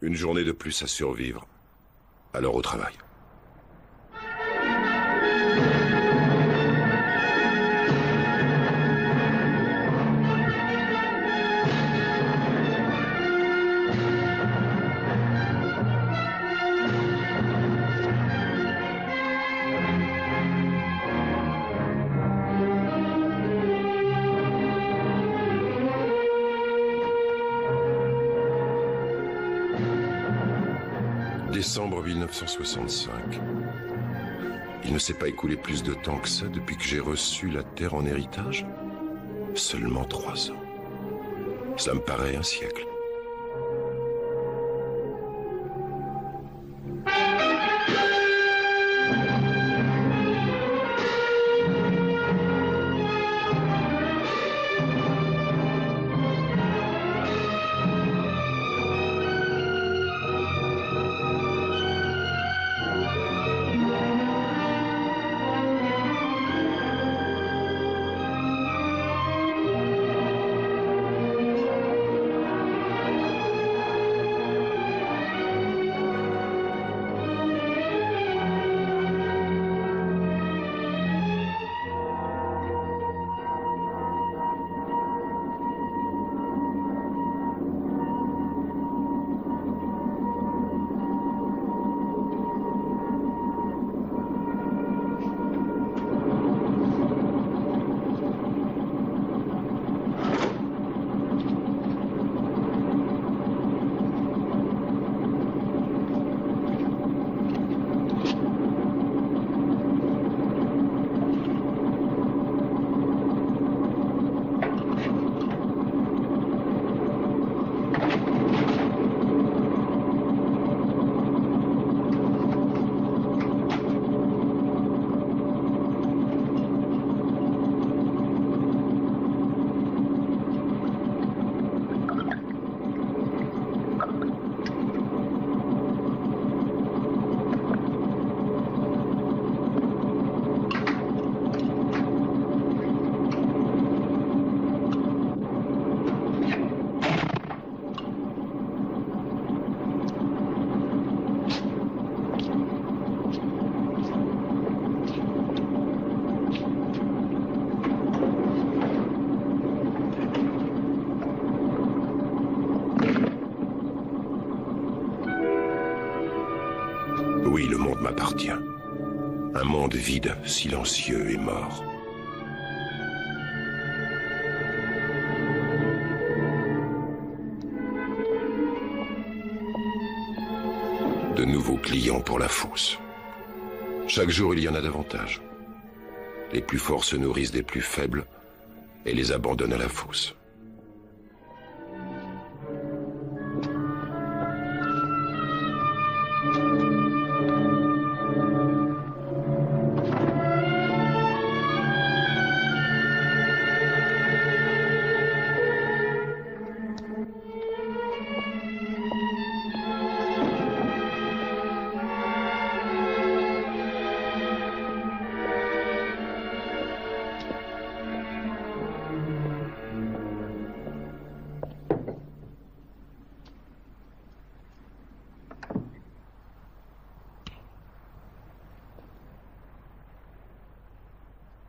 Une journée de plus à survivre. Alors au travail. Décembre 1965. Il ne s'est pas écoulé plus de temps que ça depuis que j'ai reçu la terre en héritage. Seulement 3 ans. Ça me paraît un siècle. Oui, le monde m'appartient. Un monde vide, silencieux et mort. De nouveaux clients pour la fosse. Chaque jour, il y en a davantage. Les plus forts se nourrissent des plus faibles et les abandonnent à la fosse.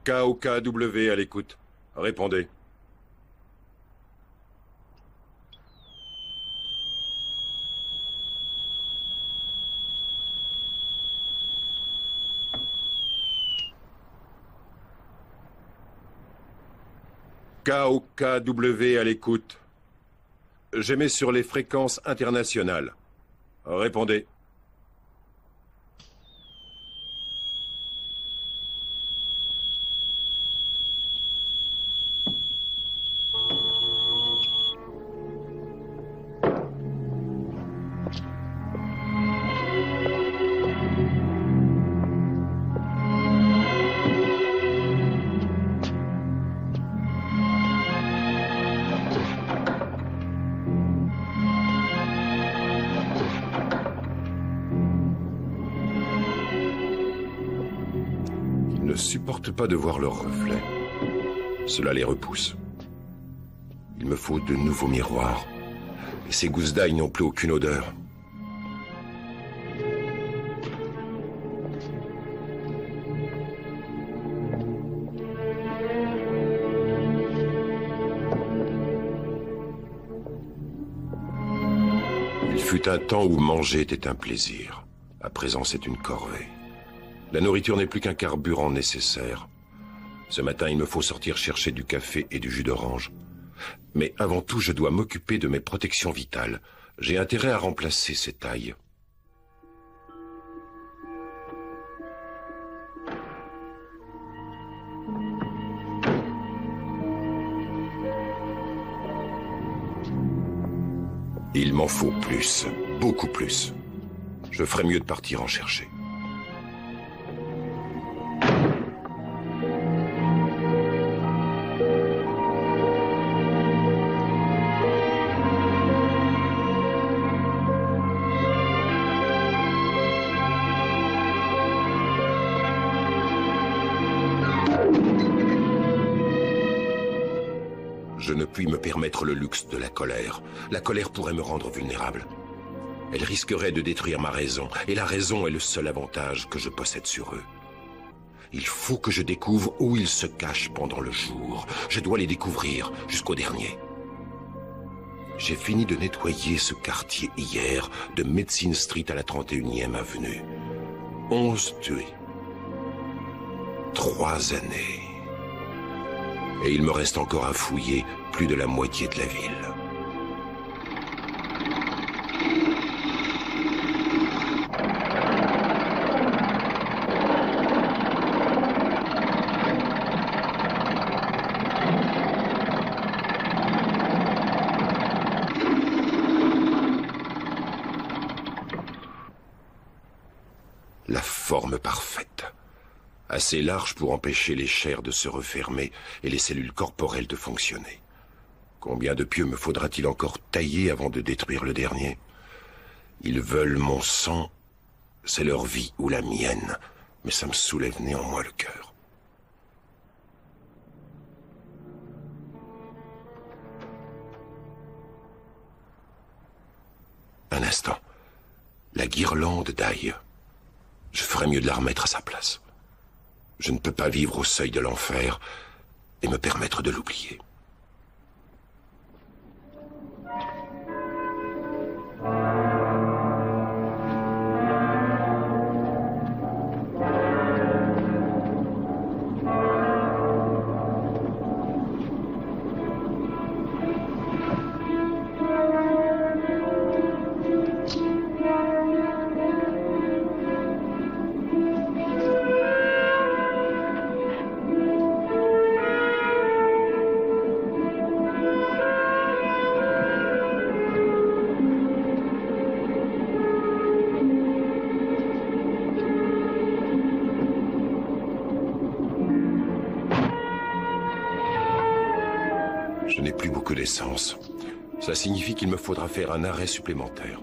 KOKW à l'écoute. Répondez. KOKW à l'écoute. J'émets sur les fréquences internationales. Répondez. Ne supportent pas de voir leur reflet. Cela les repousse. Il me faut de nouveaux miroirs. Et ces gousses d'ail n'ont plus aucune odeur. fut un temps où manger était un plaisir. À présent, c'est une corvée. La nourriture n'est plus qu'un carburant nécessaire. Ce matin, il me faut sortir chercher du café et du jus d'orange. Mais avant tout, je dois m'occuper de mes protections vitales. J'ai intérêt à remplacer ces tailles. Il m'en faut plus, beaucoup plus. Je ferais mieux de partir en chercher. Je ne puis me permettre le luxe de la colère. La colère pourrait me rendre vulnérable. Elle risquerait de détruire ma raison, et la raison est le seul avantage que je possède sur eux. Il faut que je découvre où ils se cachent pendant le jour. Je dois les découvrir jusqu'au dernier. J'ai fini de nettoyer ce quartier hier, de Medicine Street à la 31e avenue. 11 tués. 3 années. Et il me reste encore à fouiller plus de la moitié de la ville. La forme parfaite. Assez large pour empêcher les chairs de se refermer et les cellules corporelles de fonctionner. Combien de pieux me faudra-t-il encore tailler avant de détruire le dernier? Ils veulent mon sang, c'est leur vie ou la mienne, mais ça me soulève néanmoins le cœur. Un instant. La guirlande d'ail. Je ferais mieux de la remettre à sa place. Je ne peux pas vivre au seuil de l'enfer et me permettre de l'oublier. Je n'ai plus beaucoup d'essence. Ça signifie qu'il me faudra faire un arrêt supplémentaire.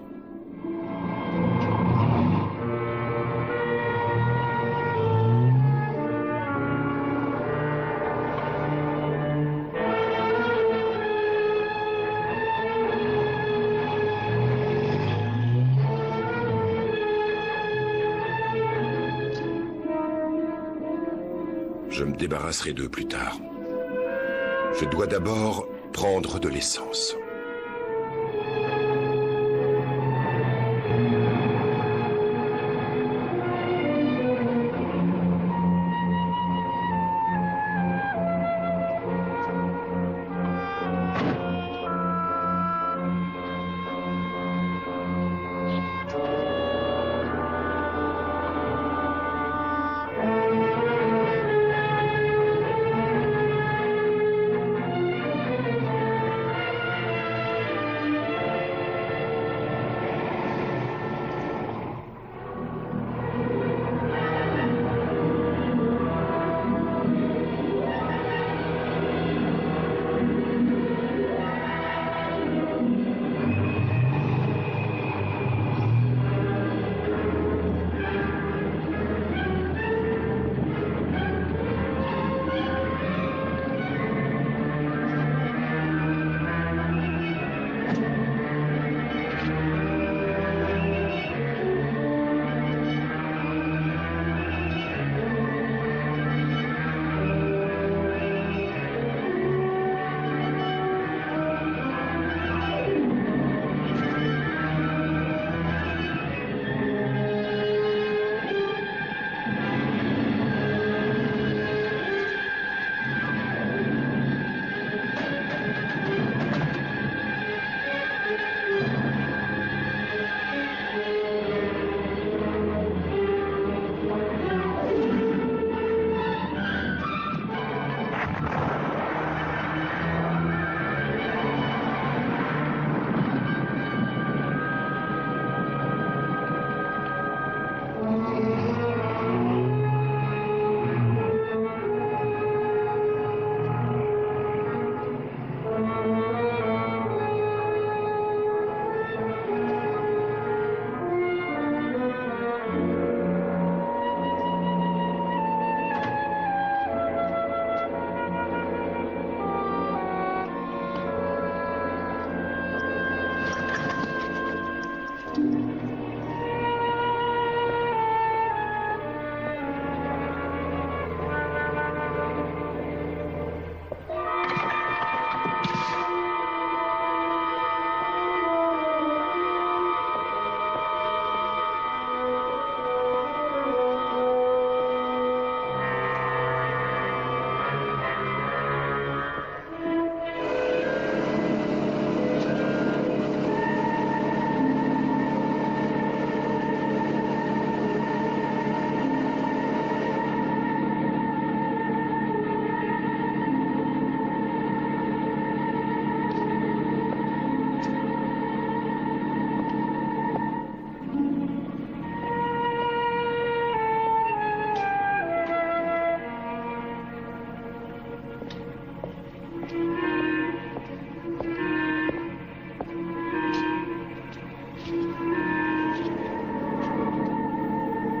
Je me débarrasserai d'eux plus tard. Je dois d'abord prendre de l'essence.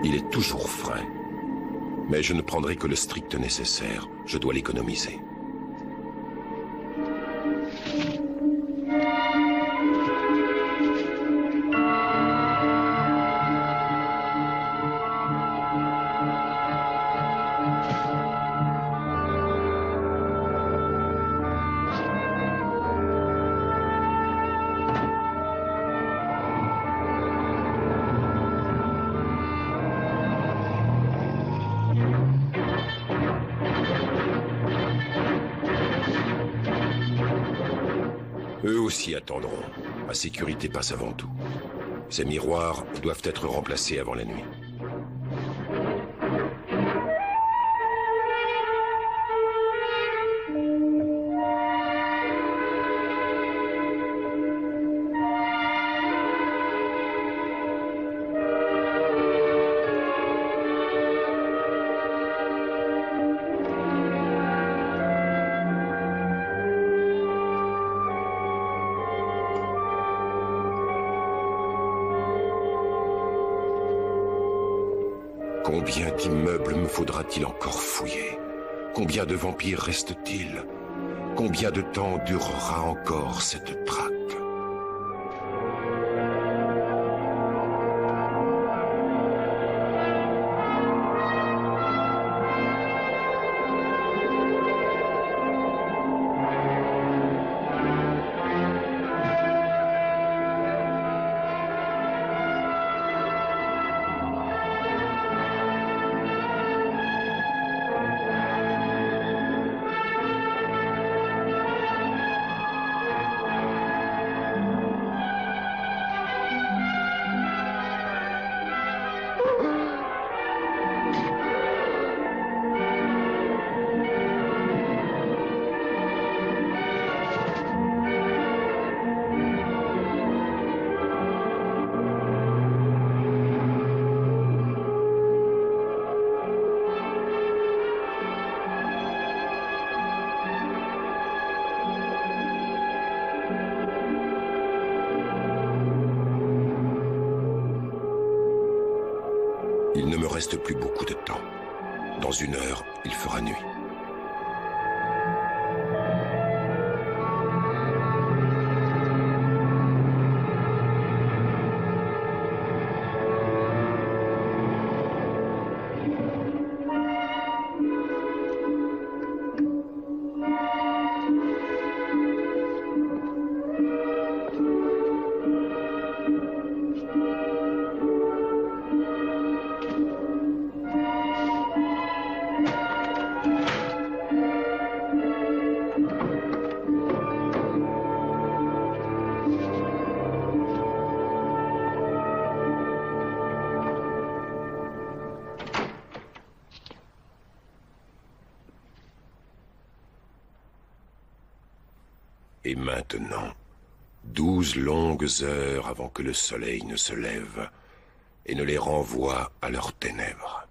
Il est toujours frais. Mais je ne prendrai que le strict nécessaire. Je dois l'économiser. Eux aussi attendront. Ma sécurité passe avant tout. Ces miroirs doivent être remplacés avant la nuit. Combien d'immeubles me faudra-t-il encore fouiller? Combien de vampires reste-t-il? Combien de temps durera encore cette traque? Il ne me reste plus beaucoup de temps. Dans 1 heure, il fera nuit. Et maintenant, 12 longues heures avant que le soleil ne se lève et ne les renvoie à leurs ténèbres.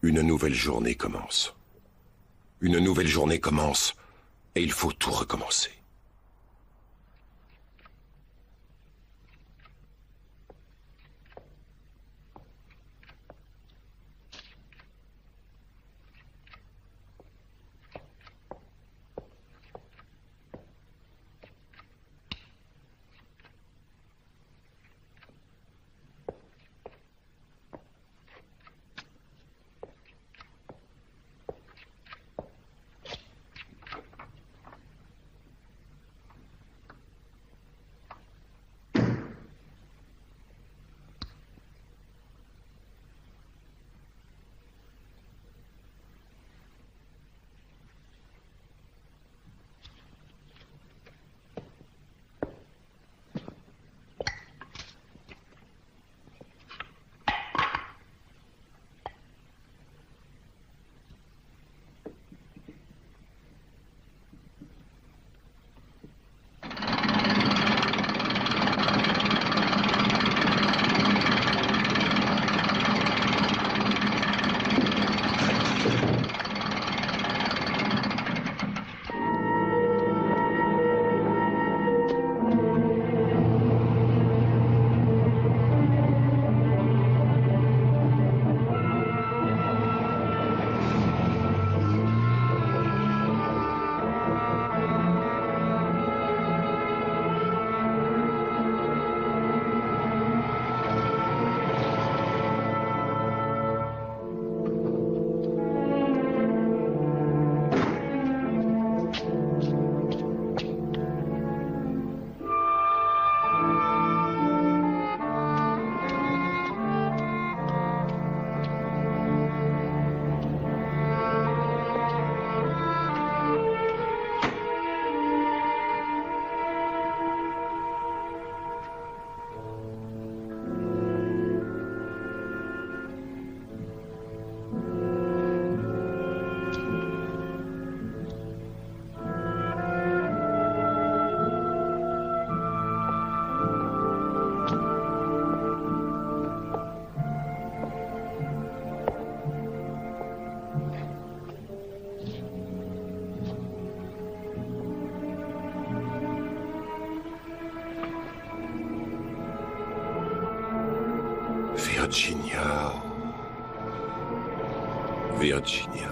Une nouvelle journée commence. Une nouvelle journée commence, et il faut tout recommencer. Virginia. Virginia.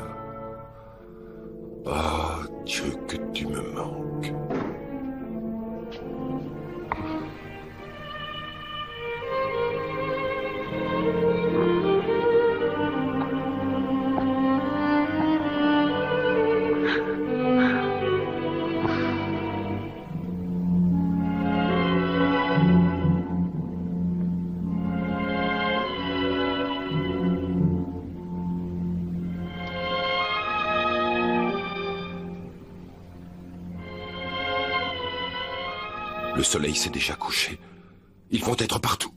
Ah, Dieu, que tu me manques. Le soleil s'est déjà couché. Ils vont être partout.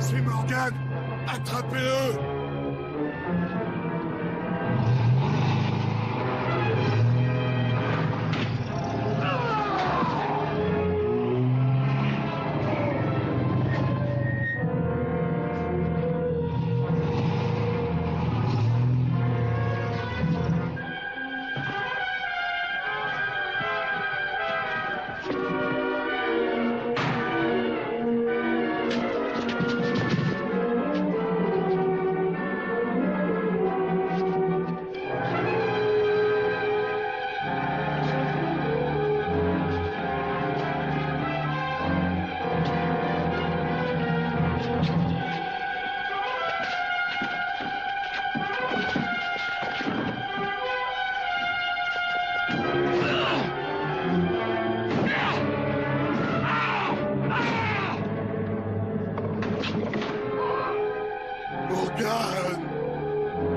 C'est Morgan! Attrapez-le!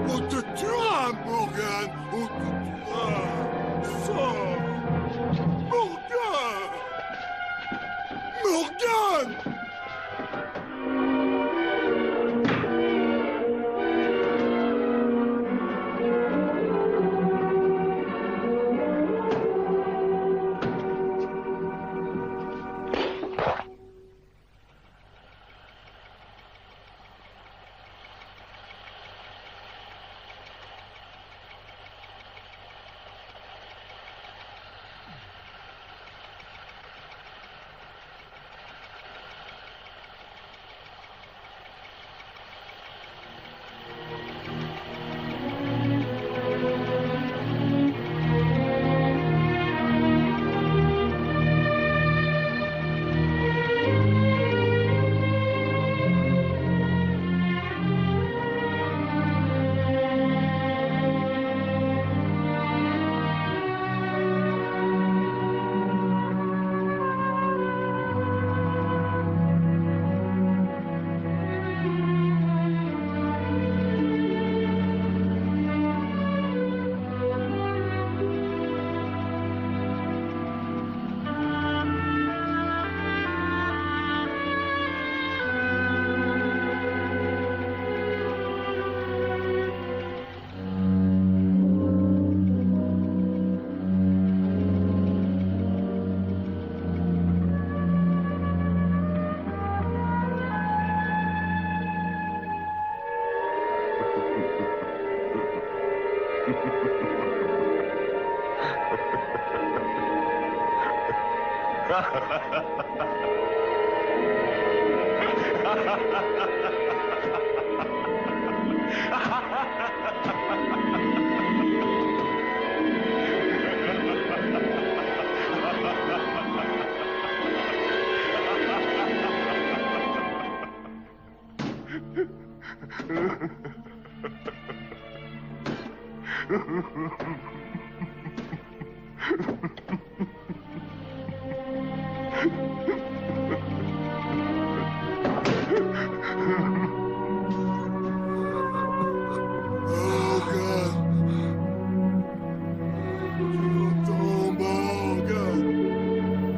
On te tuera, Morgan! On te tuera! Sors! Morgan!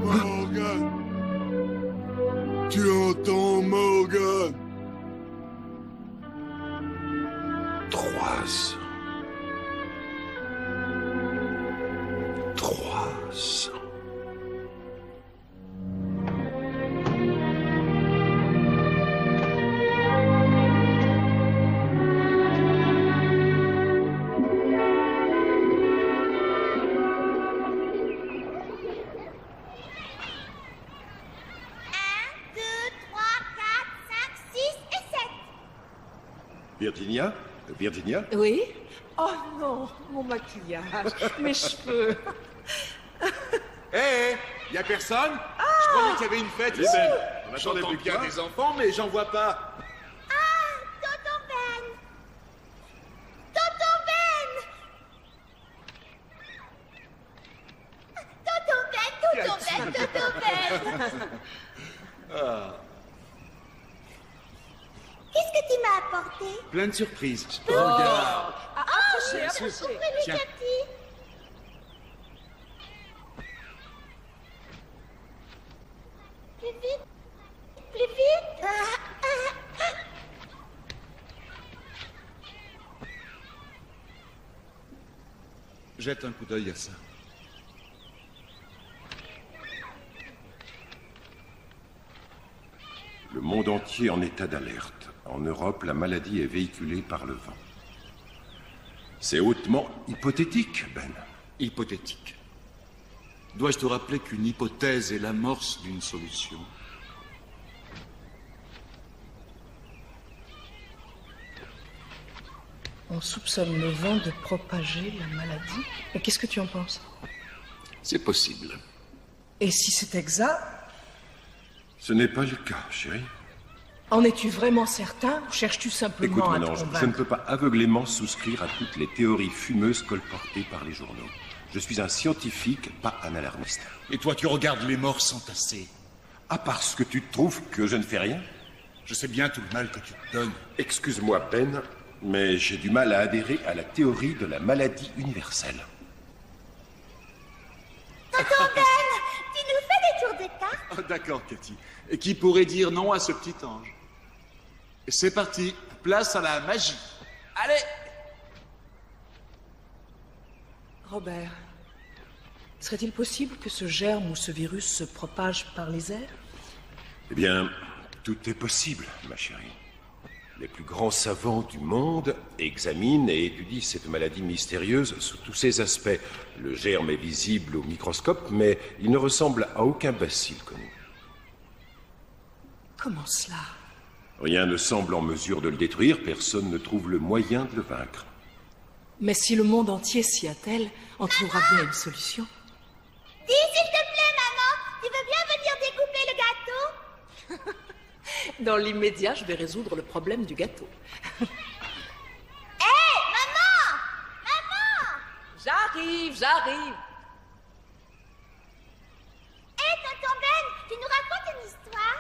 Morgan! Tu entends, Morgan? 300. 300. Virginia? Virginia? Oui? Oh non, mon maquillage, mes cheveux. Hé, y a personne? Je croyais qu'il y avait une fête ici. J'entends bien des enfants, mais j'en vois pas. Ah, Tonton Ben! Tonton Ben! Tonton Ben! Qu'est-ce que tu m'as apporté? Plein de surprises. Regarde. Ouvrez-lui, Tiens. Cathy! Plus vite! Plus vite! Jette un coup d'œil à ça. Le monde entier en état d'alerte. En Europe, la maladie est véhiculée par le vent. C'est hautement hypothétique, Ben. Hypothétique. Dois-je te rappeler qu'une hypothèse est l'amorce d'une solution? On soupçonne le vent de propager la maladie. Et qu'est-ce que tu en penses? C'est possible. Et si c'est exact, Ce n'est pas le cas, chérie. en es-tu vraiment certain ou cherches-tu simplement Écoute, à mon te ange, je ne convaincre? peux pas aveuglément souscrire à toutes les théories fumeuses colportées par les journaux. Je suis un scientifique, pas un alarmiste. Et toi, tu regardes les morts s'entasser. Ah, parce que tu trouves que je ne fais rien? Je sais bien tout le mal que tu te donnes. Excuse-moi, Ben, Mais j'ai du mal à adhérer à la théorie de la maladie universelle. Tonton Ben, tu nous fais des tours de cartes? Oh, d'accord, Cathy. Et qui pourrait dire non à ce petit ange? C'est parti, place à la magie. Allez! Robert, serait-il possible que ce germe ou ce virus se propage par les airs? Eh bien, tout est possible, ma chérie. Les plus grands savants du monde examinent et étudient cette maladie mystérieuse sous tous ses aspects. Le germe est visible au microscope, mais il ne ressemble à aucun bacille connu. Comment cela? Rien ne semble en mesure de le détruire, personne ne trouve le moyen de le vaincre. Mais si le monde entier s'y attelle, on trouvera bien une solution. Dis, s'il te plaît, maman, tu veux bien venir découper le gâteau? Dans l'immédiat, je vais résoudre le problème du gâteau. Hé, maman! Maman! J'arrive. Hé, tonton Ben, tu nous racontes une histoire?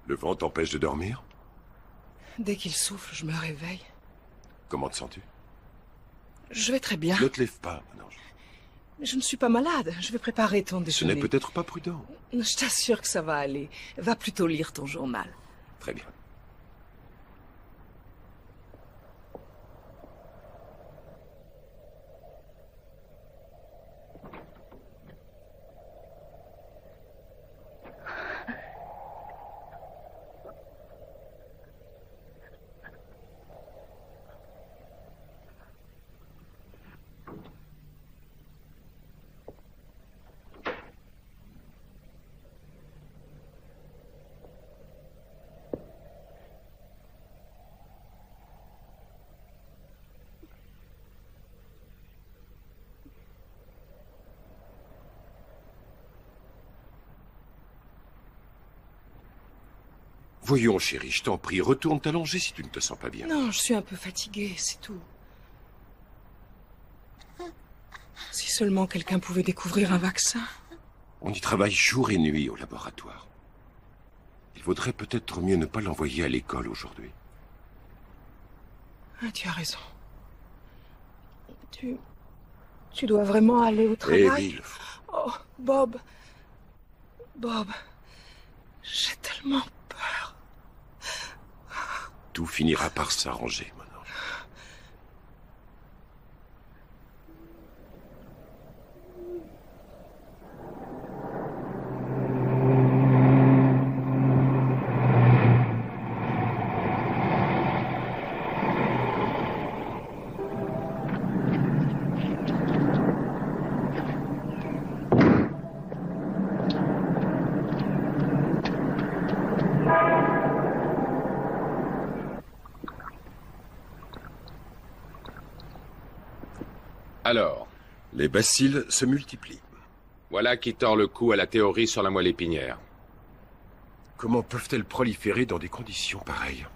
Le vent t'empêche de dormir? Dès qu'il souffle, je me réveille. Comment te sens-tu? Je vais très bien. Ne te lève pas, mon ange. Mais je ne suis pas malade. Je vais préparer ton Ce déjeuner. n'est peut-être pas prudent. Je t'assure que ça va aller. Va plutôt lire ton journal. Très bien. Voyons, chérie, je t'en prie, retourne t'allonger si tu ne te sens pas bien. Non, je suis un peu fatiguée, c'est tout. Si seulement quelqu'un pouvait découvrir un vaccin. On y travaille jour et nuit au laboratoire. Il vaudrait peut-être mieux ne pas l'envoyer à l'école aujourd'hui. Ah, tu as raison. Tu dois vraiment aller au travail. Bill. Oh, Bob. Bob. J'ai tellement peur. Tout finira par s'arranger, mon ange. Alors, Les bacilles se multiplient. voilà qui tord le cou à la théorie sur la moelle épinière. Comment peuvent-elles proliférer dans des conditions pareilles?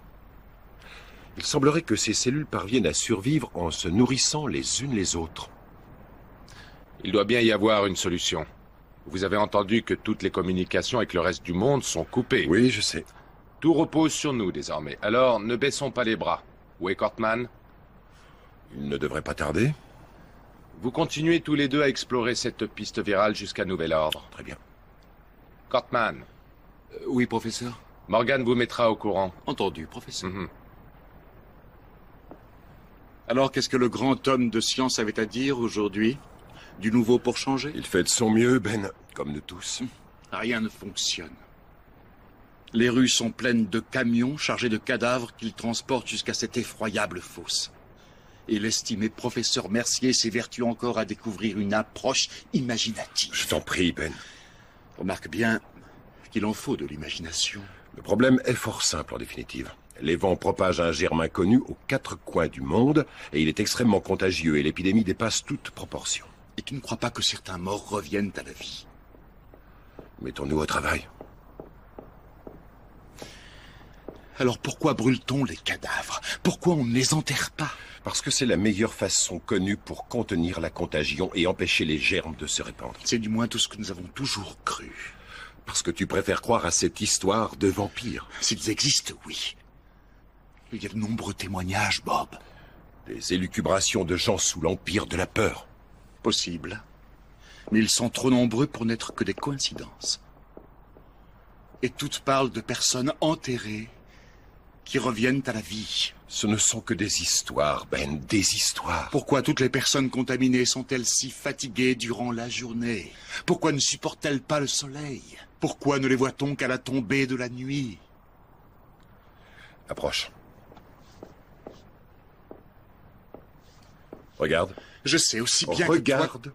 Il semblerait que ces cellules parviennent à survivre en se nourrissant les unes les autres. Il doit bien y avoir une solution. Vous avez entendu que toutes les communications avec le reste du monde sont coupées. Oui, je sais. Tout repose sur nous désormais. Alors, ne baissons pas les bras. Où est Cortman? Il ne devrait pas tarder. Vous continuez tous les deux à explorer cette piste virale jusqu'à nouvel ordre. Très bien. Cortman, Oui, professeur. Morgan vous mettra au courant. Entendu, professeur. Mhm. Alors, qu'est-ce que le grand homme de science avait à dire aujourd'hui? Du nouveau pour changer? Il fait de son mieux, Ben, comme nous tous. Rien ne fonctionne. Les rues sont pleines de camions chargés de cadavres qu'ils transportent jusqu'à cette effroyable fosse. Et l'estimé professeur Mercier s'évertue encore à découvrir une approche imaginative. Je t'en prie, Ben. Remarque bien qu'il en faut de l'imagination. Le problème est fort simple en définitive. Les vents propagent un germe inconnu aux quatre coins du monde, et il est extrêmement contagieux, et l'épidémie dépasse toute proportion. Et tu ne crois pas que certains morts reviennent à la vie? Mettons-nous au travail. Alors pourquoi brûle-t-on les cadavres? Pourquoi on ne les enterre pas? Parce que c'est la meilleure façon connue pour contenir la contagion et empêcher les germes de se répandre. C'est du moins tout ce que nous avons toujours cru. Parce que tu préfères croire à cette histoire de vampires. S'ils existent, oui. Il y a de nombreux témoignages, Bob. Des élucubrations de gens sous l'empire de la peur. Possible. Mais ils sont trop nombreux pour n'être que des coïncidences. Et toutes parlent de personnes enterrées qui reviennent à la vie. Ce ne sont que des histoires, Ben, des histoires. Pourquoi toutes les personnes contaminées sont-elles si fatiguées durant la journée? Pourquoi ne supportent-elles pas le soleil? Pourquoi ne les voit-on qu'à la tombée de la nuit? Approche. Regarde. Je sais aussi bien que toi... Regarde.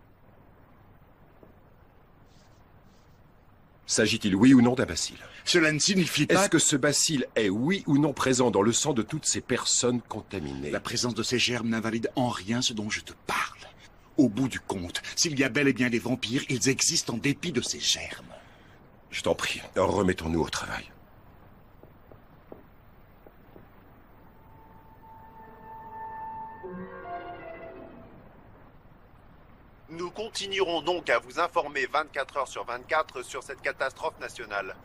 S'agit-il oui ou non d'un bacille? Cela ne signifie pas... Est-ce que ce bacille est oui ou non présent dans le sang de toutes ces personnes contaminées? La présence de ces germes n'invalide en rien ce dont je te parle. Au bout du compte, s'il y a bel et bien des vampires, ils existent en dépit de ces germes. Je t'en prie, remettons-nous au travail. Nous continuerons donc à vous informer 24 heures sur 24 sur cette catastrophe nationale.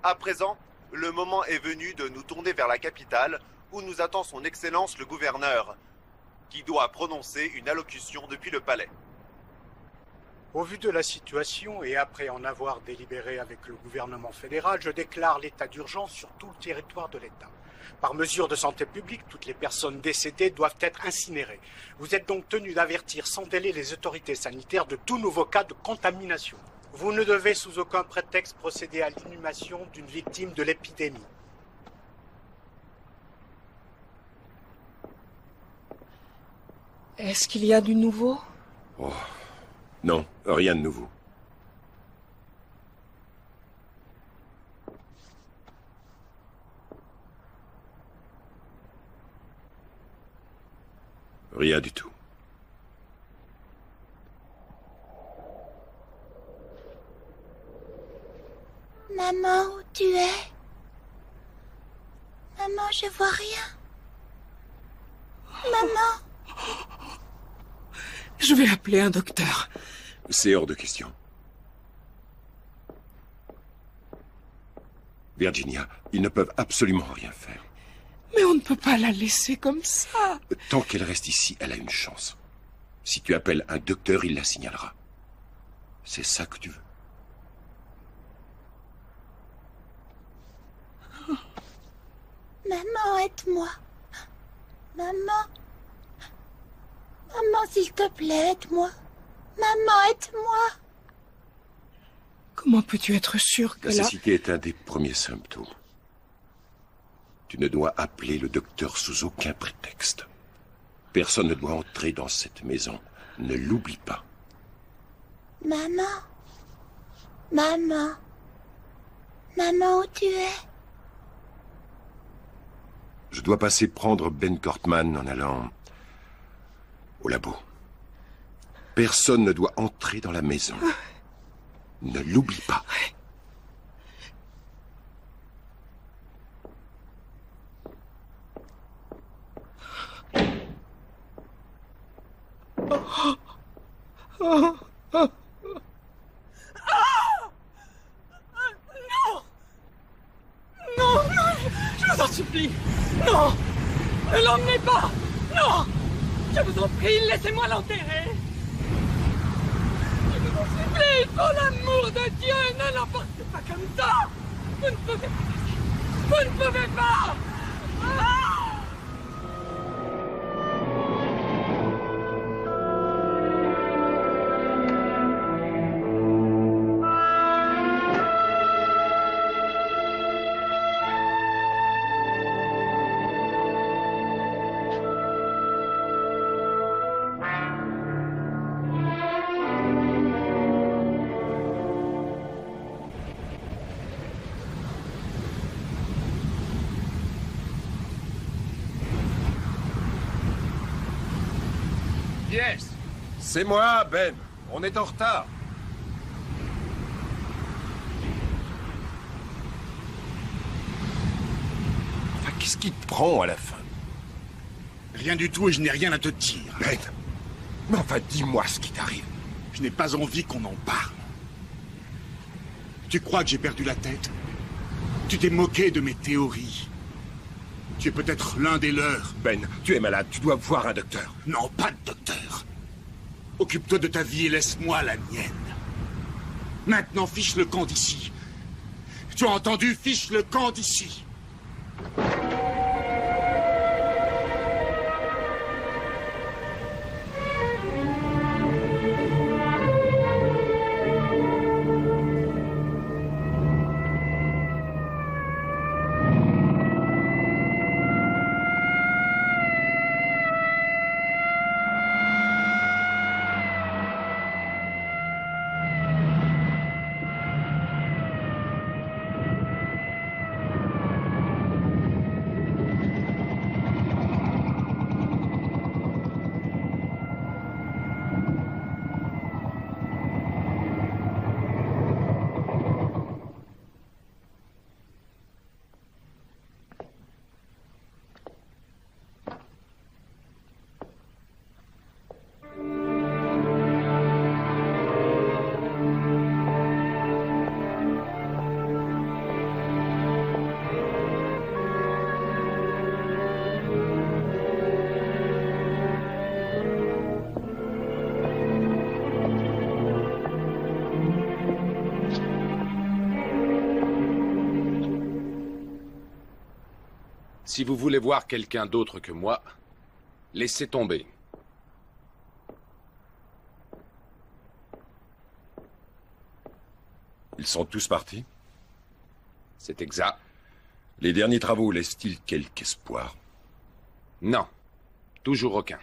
À présent, le moment est venu de nous tourner vers la capitale, où nous attend son Excellence le gouverneur, qui doit prononcer une allocution depuis le palais. Au vu de la situation et après en avoir délibéré avec le gouvernement fédéral, je déclare l'état d'urgence sur tout le territoire de l'État. Par mesure de santé publique, toutes les personnes décédées doivent être incinérées. Vous êtes donc tenu d'avertir sans délai les autorités sanitaires de tout nouveau cas de contamination. Vous ne devez sous aucun prétexte procéder à l'inhumation d'une victime de l'épidémie. Est-ce qu'il y a du nouveau? Oh. Non, rien de nouveau. Rien du tout. Maman, où tu es? Maman, je vois rien. Maman! Je vais appeler un docteur. C'est hors de question. Virginia, ils ne peuvent absolument rien faire. Mais on ne peut pas la laisser comme ça. Tant qu'elle reste ici, elle a une chance. Si tu appelles un docteur, il la signalera. C'est ça que tu veux. Maman, aide-moi. Maman. Maman, s'il te plaît, aide-moi. Maman, aide-moi. Comment peux-tu être sûr que La là... cécité est un des premiers symptômes. Tu ne dois appeler le docteur sous aucun prétexte. Personne ne doit entrer dans cette maison. Ne l'oublie pas. Maman. Maman. Maman, où tu es? Je dois passer prendre Ben Cortman en allant au labo. Personne ne doit entrer dans la maison. Ne l'oublie pas. en supplie. Non! Ne l'emmenez pas! Non! Je vous en prie, laissez-moi l'enterrer! Je vous en supplie, pour l'amour de Dieu, ne l'emportez pas comme ça! Vous ne pouvez pas! Vous ne pouvez pas! Ah! Yes! C'est moi, Ben. On est en retard. Enfin, qu'est-ce qui te prend à la fin? Rien du tout et je n'ai rien à te dire. Ben, mais enfin, dis-moi ce qui t'arrive. Je n'ai pas envie qu'on en parle. Tu crois que j'ai perdu la tête? Tu t'es moqué de mes théories. Tu es peut-être l'un des leurs. Ben, tu es malade, tu dois voir un docteur. Non, pas de docteur. Occupe-toi de ta vie et laisse-moi la mienne. Maintenant, fiche le camp d'ici. Tu as entendu? Fiche le camp d'ici. Si vous voulez voir quelqu'un d'autre que moi, laissez tomber. Ils sont tous partis? C'est exact. Les derniers travaux laissent-ils quelque espoir? Non, toujours aucun.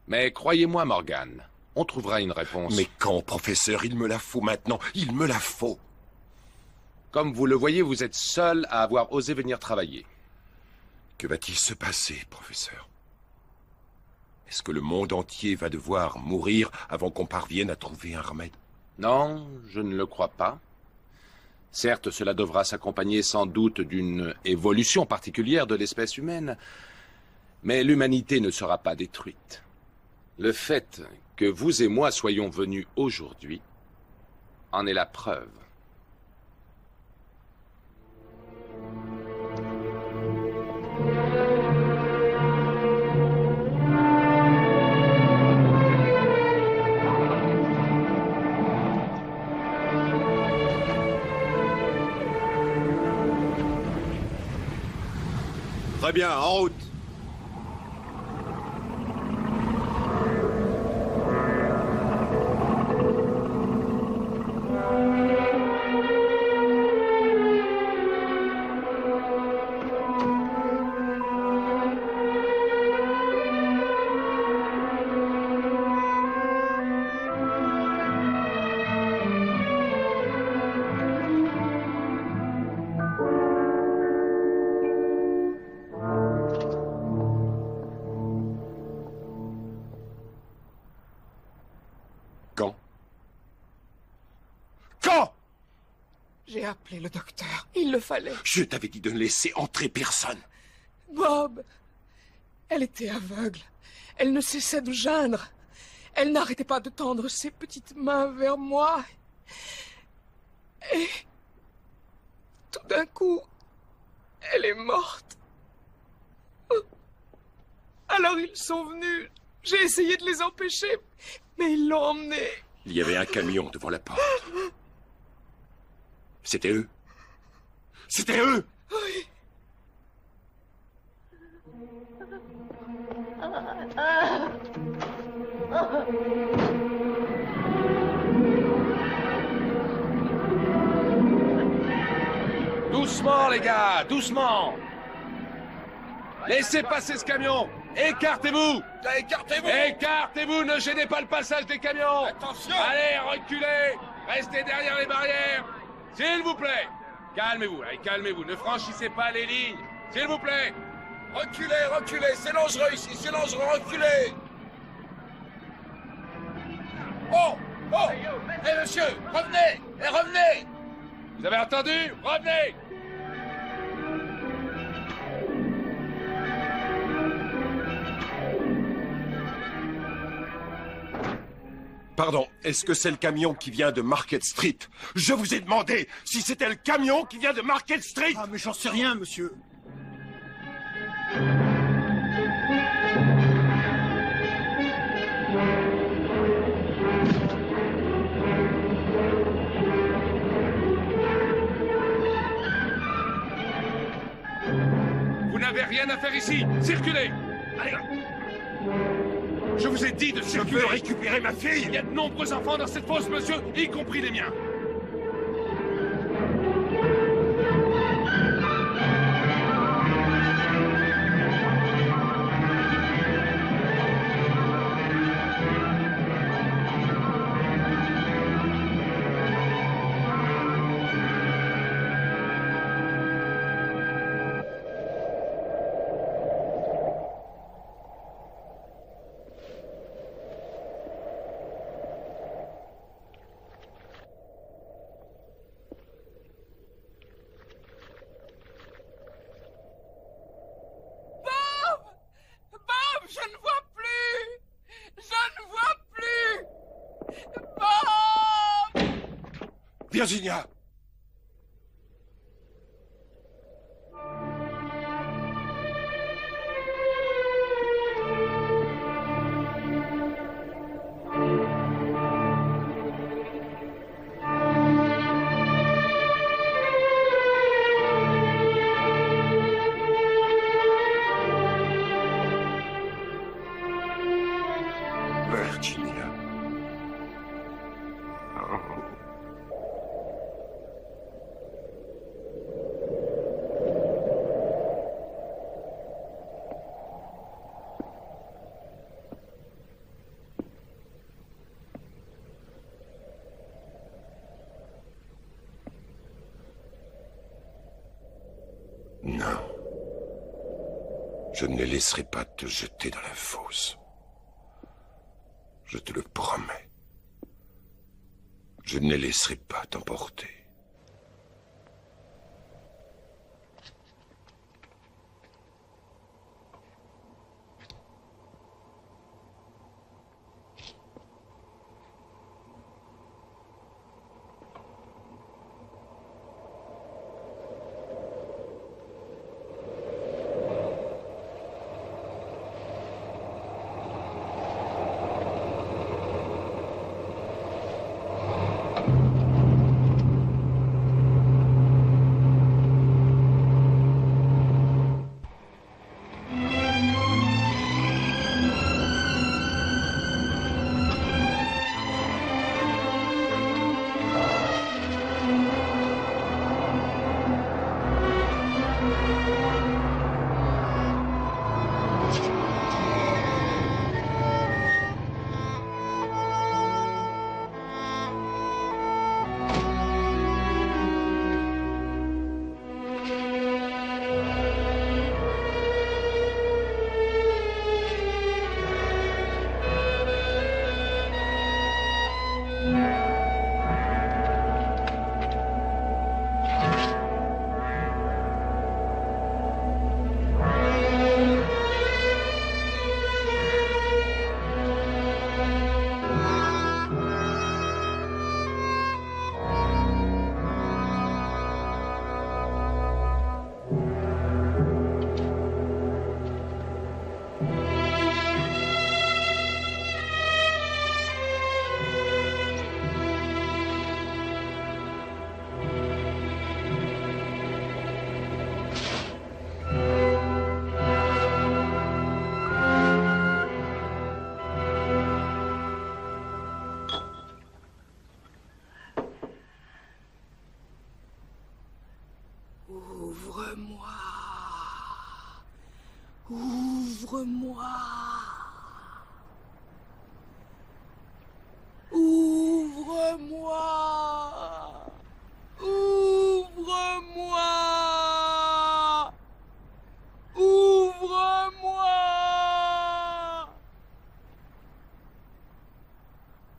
Mais croyez-moi, Morgan, on trouvera une réponse. Mais quand, professeur? Il me la faut maintenant. Il me la faut. Comme vous le voyez, vous êtes seul à avoir osé venir travailler. Que va-t-il se passer, professeur? Est-ce que le monde entier va devoir mourir avant qu'on parvienne à trouver un remède? Non, je ne le crois pas. Certes, cela devra s'accompagner sans doute d'une évolution particulière de l'espèce humaine, mais l'humanité ne sera pas détruite. Le fait que vous et moi soyons venus aujourd'hui en est la preuve. Très bien, en route. J'ai appelé le docteur. Il le fallait. Je t'avais dit de ne laisser entrer personne. Bob, elle était aveugle. Elle ne cessait de geindre. Elle n'arrêtait pas de tendre ses petites mains vers moi. Et tout d'un coup, Elle est morte. Alors ils sont venus. J'ai essayé de les empêcher, mais ils l'ont emmenée. Il y avait un camion devant la porte. C'était eux. C'était eux! Oui. Doucement, les gars, doucement. Laissez passer ce camion. Écartez-vous. Écartez-vous. Écartez-vous, ne gênez pas le passage des camions. Attention. Allez, reculez. Restez derrière les barrières. S'il vous plaît. Calmez-vous, allez, calmez-vous. Ne franchissez pas les lignes. S'il vous plaît. Reculez, reculez. C'est dangereux ici, c'est dangereux. Reculez. Oh, oh. Eh, monsieur, revenez. Eh, revenez. Vous avez entendu? Revenez. Pardon, est-ce que c'est le camion qui vient de Market Street? Je vous ai demandé si c'était le camion qui vient de Market Street! Ah, mais j'en sais rien, monsieur. Vous n'avez rien à faire ici. Circulez. Allez. Je vous ai dit de circuler. Je veux récupérer ma fille. Il y a de nombreux enfants dans cette fosse, monsieur, y compris les miens. Virginia! Virginia. Non. Je ne les laisserai pas te jeter dans la fosse. Je te le promets. Je ne les laisserai pas t'emporter. Ouvre-moi. Ouvre-moi. Ouvre-moi. Ouvre-moi.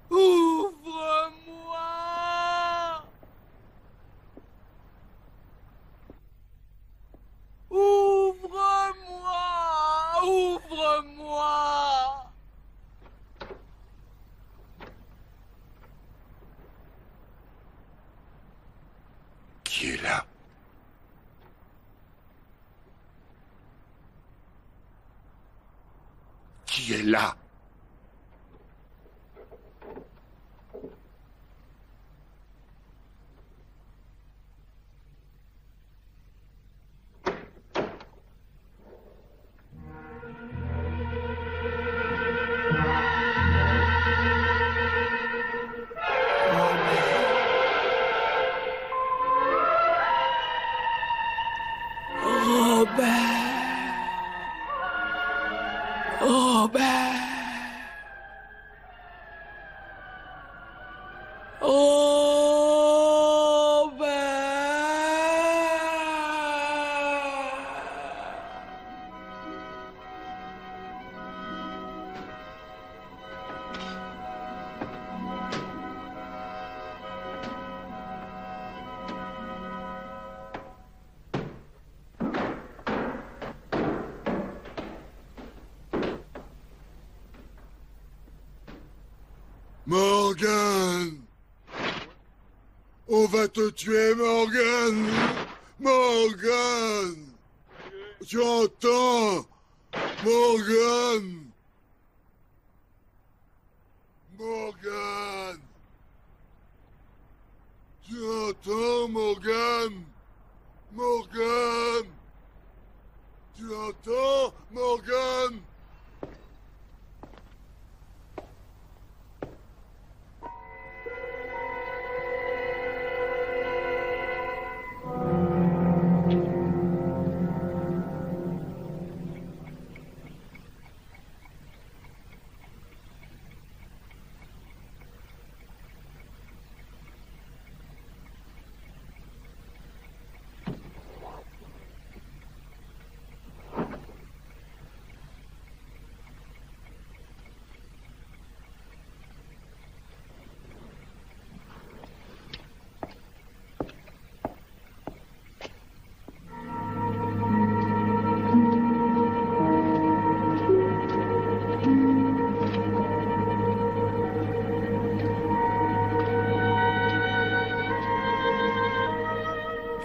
Ouvre-moi. Ouvre-moi. Ouvre-moi. Qui est là? Qui est là? Morgan! On va te tuer, Morgan! Morgan! Tu entends? Morgan! Morgan! Tu entends, Morgan? Morgan! Tu entends, Morgan?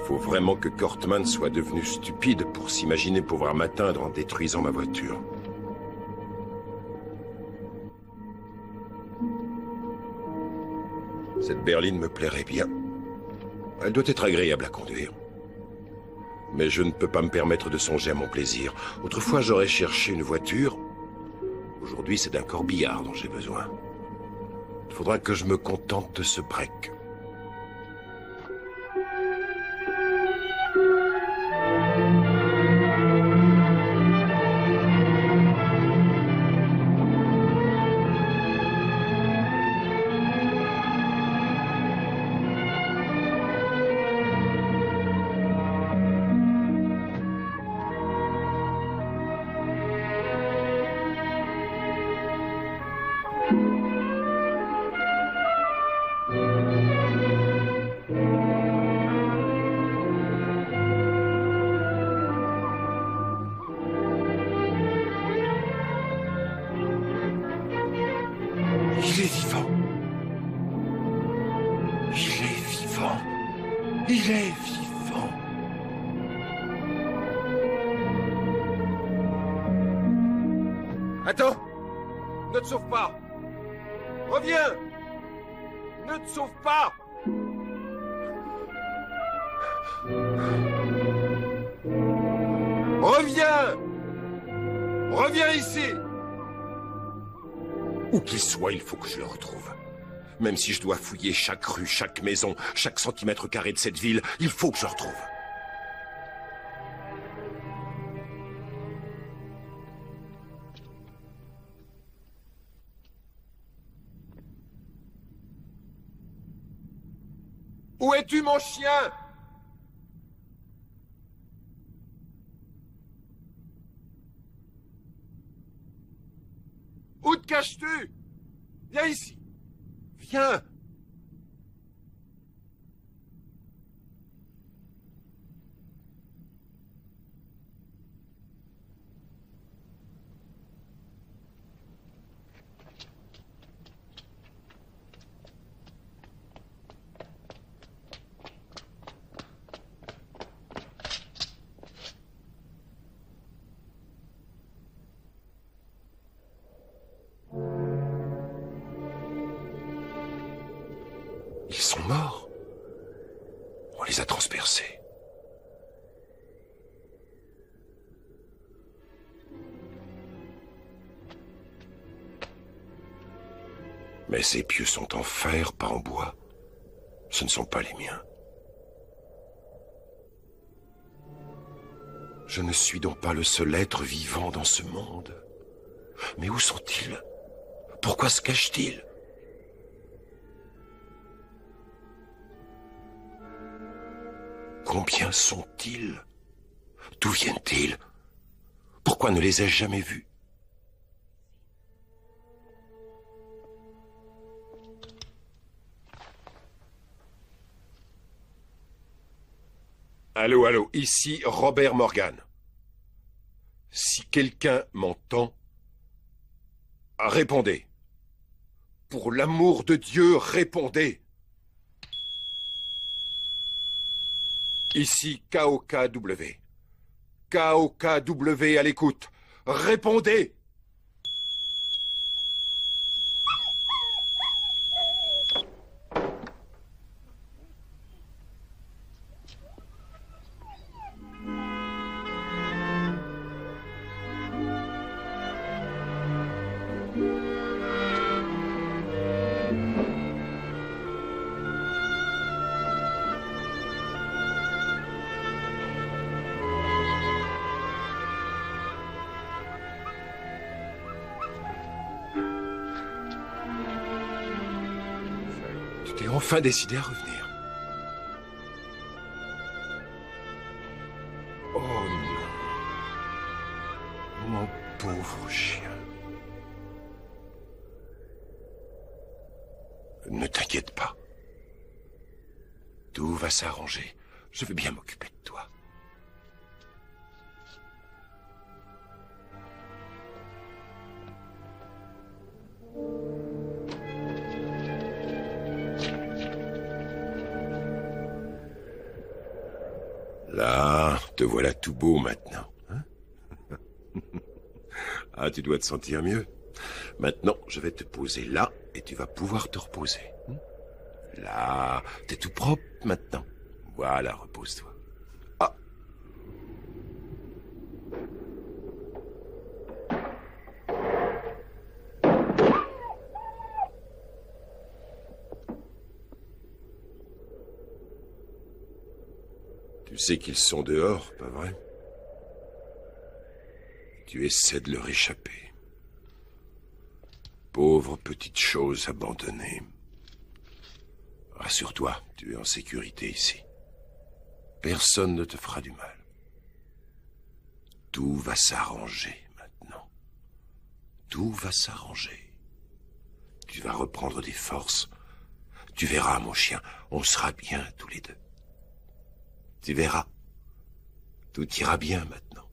Faut vraiment que Cortman soit devenu stupide pour s'imaginer pouvoir m'atteindre en détruisant ma voiture. Cette berline me plairait bien. Elle doit être agréable à conduire. Mais je ne peux pas me permettre de songer à mon plaisir. Autrefois, j'aurais cherché une voiture. Aujourd'hui, c'est d'un corbillard dont j'ai besoin. Il faudra que je me contente de ce break. Il est vivant. Il est vivant. Il est vivant. Attends! Ne te sauve pas! Reviens! Ne te sauve pas! Reviens! Reviens ici! Où qu'il soit, il faut que je le retrouve. Même si je dois fouiller chaque rue, chaque maison, chaque centimètre carré de cette ville, il faut que je le retrouve. Où es-tu, mon chien? Où te caches-tu? Viens ici. Viens. Ils sont morts. On les a transpercés. Mais ces pieux sont en fer, pas en bois. Ce ne sont pas les miens. Je ne suis donc pas le seul être vivant dans ce monde. Mais où sont-ils? Pourquoi se cachent-ils? Combien sont-ils? D'où viennent-ils? Pourquoi ne les ai-je jamais vus? Allô, allô, ici Robert Morgan. Si quelqu'un m'entend, répondez. Pour l'amour de Dieu, répondez. Ici KOKW. KOKW à l'écoute. Répondez! Tu t'es enfin décidé à revenir. Oh non. Mon pauvre chien. Ne t'inquiète pas. Tout va s'arranger. Je vais bien m'occuper de toi. Là, te voilà tout beau maintenant. Hein? Ah, tu dois te sentir mieux. Maintenant, je vais te poser là et tu vas pouvoir te reposer. Là, t'es tout propre maintenant. Voilà, repose-toi. Ah. Tu sais qu'ils sont dehors, pas vrai? Tu essaies de leur échapper. Pauvre petite chose abandonnée. Rassure-toi, tu es en sécurité ici. Personne ne te fera du mal. Tout va s'arranger maintenant. Tout va s'arranger. Tu vas reprendre des forces. Tu verras, mon chien, on sera bien tous les deux. Tu verras. Tout ira bien maintenant.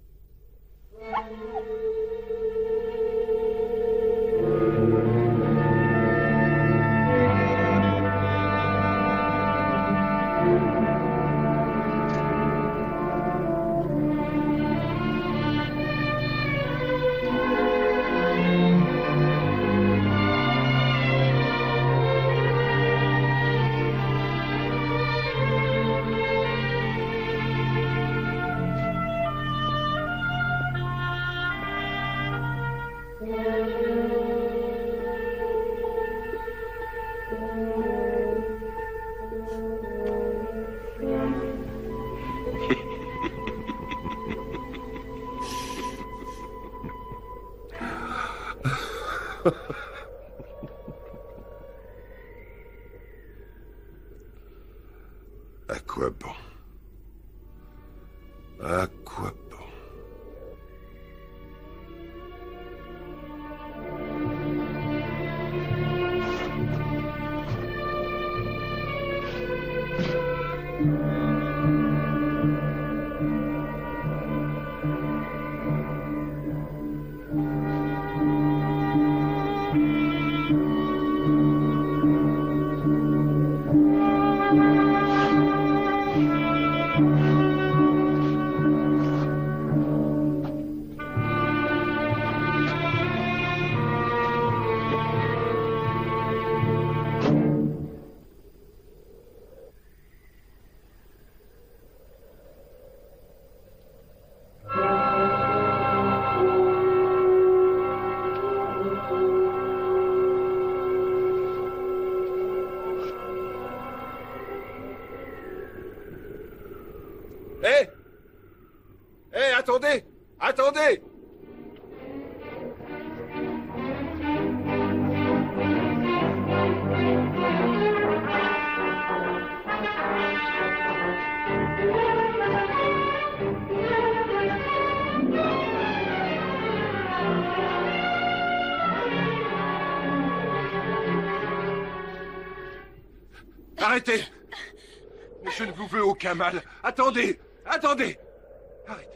Attendez! Arrêtez! Je ne vous veux aucun mal. Attendez! Attendez! Arrêtez.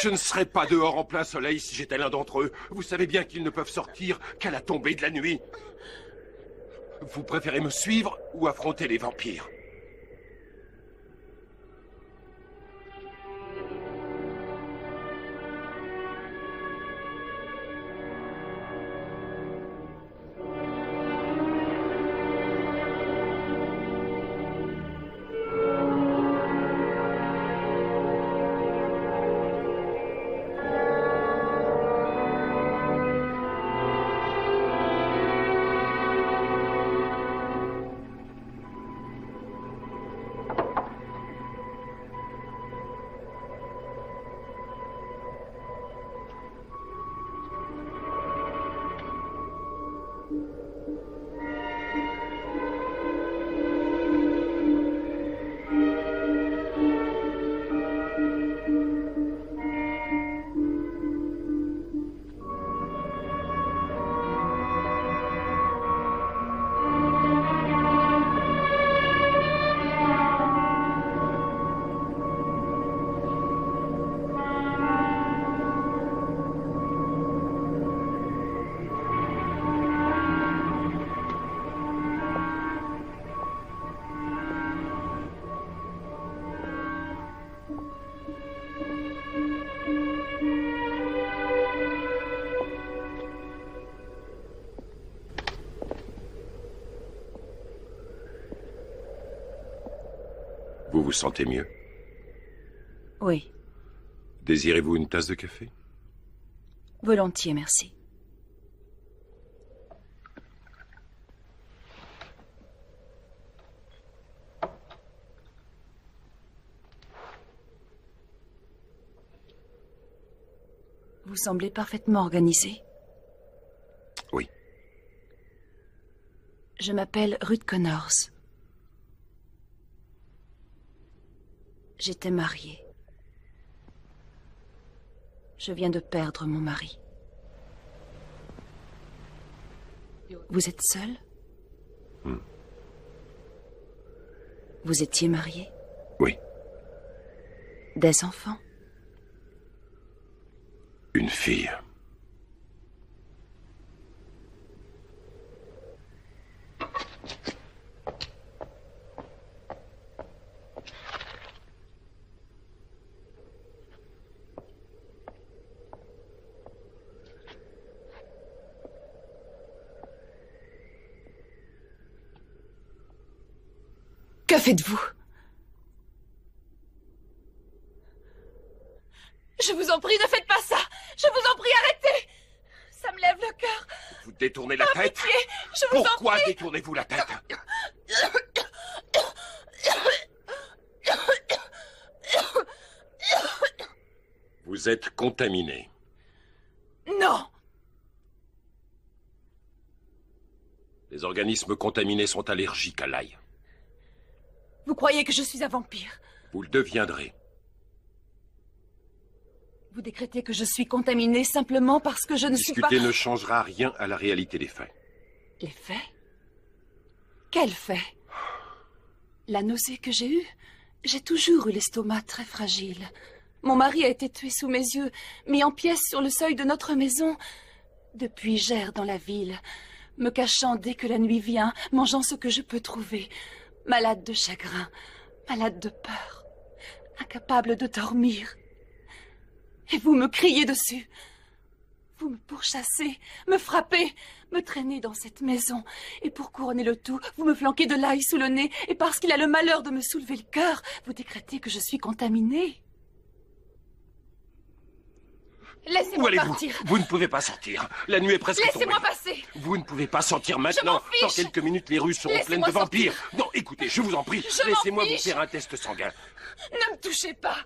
Je ne serai pas dehors en plein soleil si j'étais l'un d'entre eux. Vous savez bien qu'ils ne peuvent sortir qu'à la tombée de la nuit. Vous préférez me suivre ou affronter les vampires? Vous vous sentez mieux? Oui. Désirez-vous une tasse de café? Volontiers, merci. Vous semblez parfaitement organisé. Oui. Je m'appelle Ruth Connors. J'étais mariée. Je viens de perdre mon mari. Vous êtes seul? Vous étiez marié? Oui. Des enfants? Une fille. Que faites-vous? Je vous en prie, ne faites pas ça! Je vous en prie, arrêtez! Ça me lève le cœur. Vous détournez la tête? Pitié, je vous en prie! Pourquoi détournez-vous la tête? Vous êtes contaminé. Non! Les organismes contaminés sont allergiques à l'ail. Vous croyez que je suis un vampire? Vous le deviendrez. Vous décrétez que je suis contaminée simplement parce que je ne suis pas... Discuter ne changera rien à la réalité des faits. Les faits? Quels faits? La nausée que j'ai eue? J'ai toujours eu l'estomac très fragile. Mon mari a été tué sous mes yeux, mis en pièces sur le seuil de notre maison. Depuis, j'erre dans la ville, me cachant dès que la nuit vient, mangeant ce que je peux trouver. Malade de chagrin, malade de peur, incapable de dormir. Et vous me criez dessus. Vous me pourchassez, me frappez, me traînez dans cette maison. Et pour couronner le tout, vous me flanquez de l'ail sous le nez. Et parce qu'il a le malheur de me soulever le cœur, vous décrétez que je suis contaminée. Laissez-moi partir. Vous ne pouvez pas sortir. La nuit est presque tombée. Laissez-moi passer. Vous ne pouvez pas sortir maintenant. Dans quelques minutes, les rues seront pleines de vampires. Non, écoutez, je vous en prie. Laissez-moi vous faire un test sanguin. Ne me touchez pas.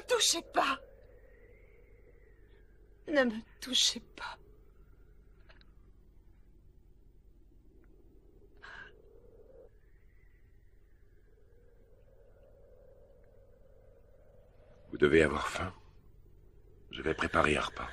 touchez pas! Ne me touchez pas. Vous devez avoir faim. Je vais préparer un repas.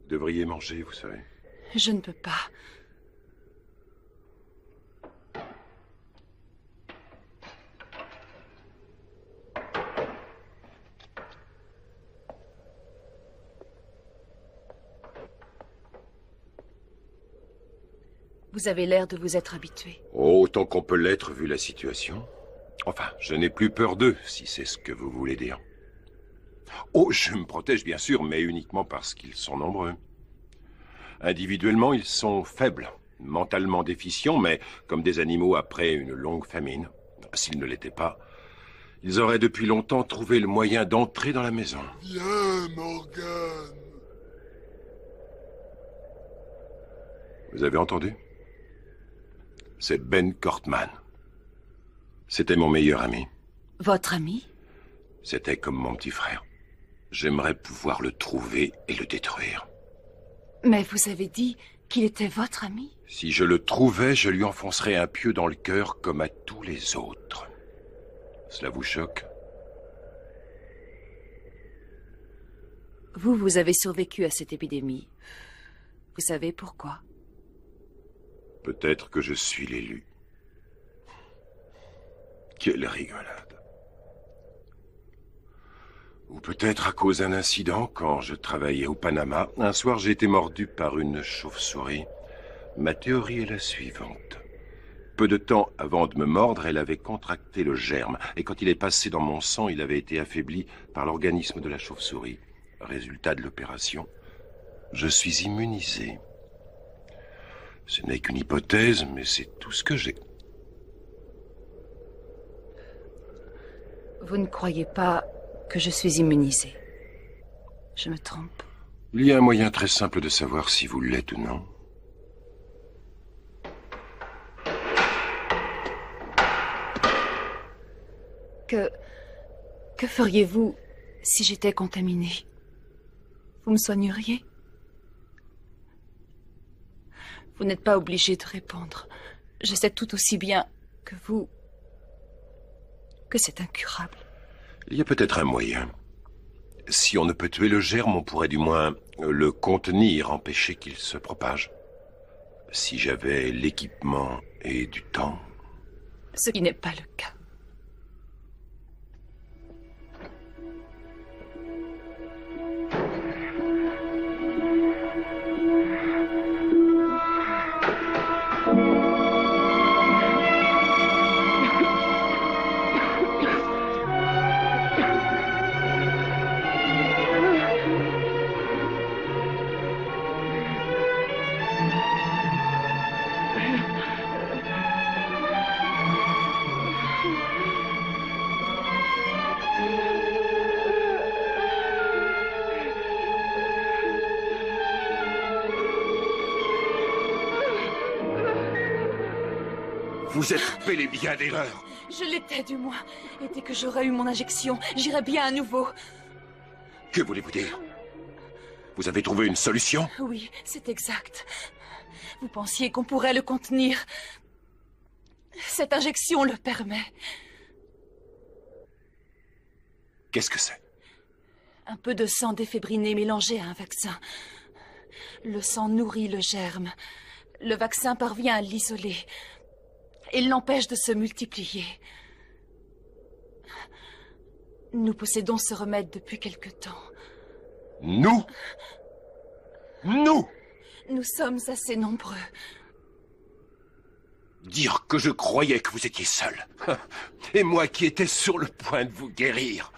Vous devriez manger, vous savez. Je ne peux pas. Vous avez l'air de vous être habitué. Oh, autant qu'on peut l'être vu la situation. Enfin, je n'ai plus peur d'eux, si c'est ce que vous voulez dire. Oh, je me protège bien sûr, mais uniquement parce qu'ils sont nombreux. Individuellement, ils sont faibles, mentalement déficients, mais comme des animaux après une longue famine. S'ils ne l'étaient pas, ils auraient depuis longtemps trouvé le moyen d'entrer dans la maison. Viens, Morgan. Vous avez entendu? C'est Ben Cortman. C'était mon meilleur ami. Votre ami? C'était comme mon petit frère. J'aimerais pouvoir le trouver et le détruire. Mais vous avez dit qu'il était votre ami? Si je le trouvais, je lui enfoncerais un pieu dans le cœur comme à tous les autres. Cela vous choque? Vous avez survécu à cette épidémie. Vous savez pourquoi? Peut-être que je suis l'élu. Quelle rigolade. Ou peut-être à cause d'un incident, quand je travaillais au Panama, un soir j'ai été mordu par une chauve-souris. Ma théorie est la suivante. Peu de temps avant de me mordre, elle avait contracté le germe, et quand il est passé dans mon sang, il avait été affaibli par l'organisme de la chauve-souris. Résultat de l'opération, je suis immunisé. Ce n'est qu'une hypothèse, mais c'est tout ce que j'ai. Vous ne croyez pas que je suis immunisée? Je me trompe. Il y a un moyen très simple de savoir si vous l'êtes ou non. Que feriez-vous si j'étais contaminée? Vous me soigneriez? Vous n'êtes pas obligé de répondre. Je sais tout aussi bien que vous que c'est incurable. Il y a peut-être un moyen. Si on ne peut tuer le germe, on pourrait du moins le contenir, empêcher qu'il se propage. Si j'avais l'équipement et du temps... Ce qui n'est pas le cas. Vous êtes bel et bien d'erreur. Je l'étais du moins. Et dès que j'aurai eu mon injection, j'irai bien à nouveau. Que voulez-vous dire? Vous avez trouvé une solution? Oui, c'est exact. Vous pensiez qu'on pourrait le contenir. Cette injection le permet. Qu'est-ce que c'est? Un peu de sang défébriné mélangé à un vaccin. Le sang nourrit le germe. Le vaccin parvient à l'isoler. Il l'empêche de se multiplier. Nous possédons ce remède depuis quelque temps. Nous? Nous? Nous sommes assez nombreux. Dire que je croyais que vous étiez seul. Et moi qui étais sur le point de vous guérir.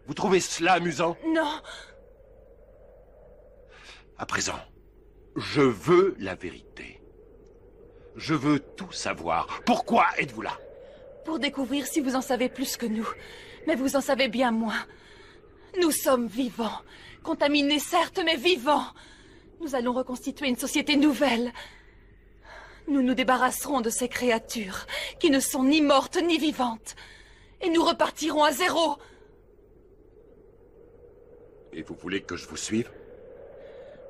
Vous trouvez cela amusant? Non. À présent, je veux la vérité. Je veux tout savoir. Pourquoi êtes-vous là? pour découvrir si vous en savez plus que nous. Mais vous en savez bien moins. Nous sommes vivants. Contaminés, certes, mais vivants. Nous allons reconstituer une société nouvelle. Nous nous débarrasserons de ces créatures, qui ne sont ni mortes ni vivantes. Et nous repartirons à zéro. Et vous voulez que je vous suive?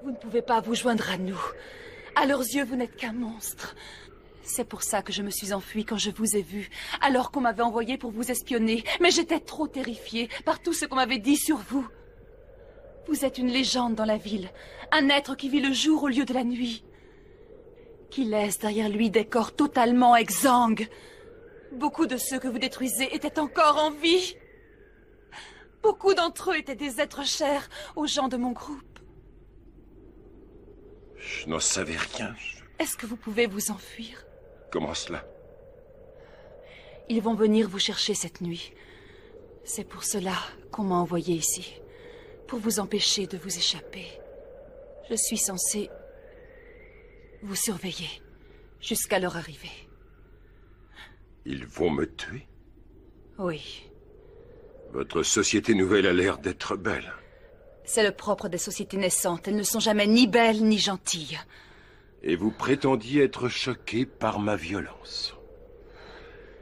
Vous ne pouvez pas vous joindre à nous. À leurs yeux, vous n'êtes qu'un monstre. C'est pour ça que je me suis enfuie quand je vous ai vu, alors qu'on m'avait envoyé pour vous espionner. Mais j'étais trop terrifiée par tout ce qu'on m'avait dit sur vous. Vous êtes une légende dans la ville, un être qui vit le jour au lieu de la nuit, qui laisse derrière lui des corps totalement exsangues. Beaucoup de ceux que vous détruisez étaient encore en vie. Beaucoup d'entre eux étaient des êtres chers aux gens de mon groupe. Je n'en savais rien. Est-ce que vous pouvez vous enfuir? Comment cela? Ils vont venir vous chercher cette nuit. C'est pour cela qu'on m'a envoyé ici. Pour vous empêcher de vous échapper. Je suis censée vous surveiller jusqu'à leur arrivée. Ils vont me tuer? Oui. Votre société nouvelle a l'air d'être belle. C'est le propre des sociétés naissantes. Elles ne sont jamais ni belles ni gentilles. Et vous prétendiez être choqué par ma violence.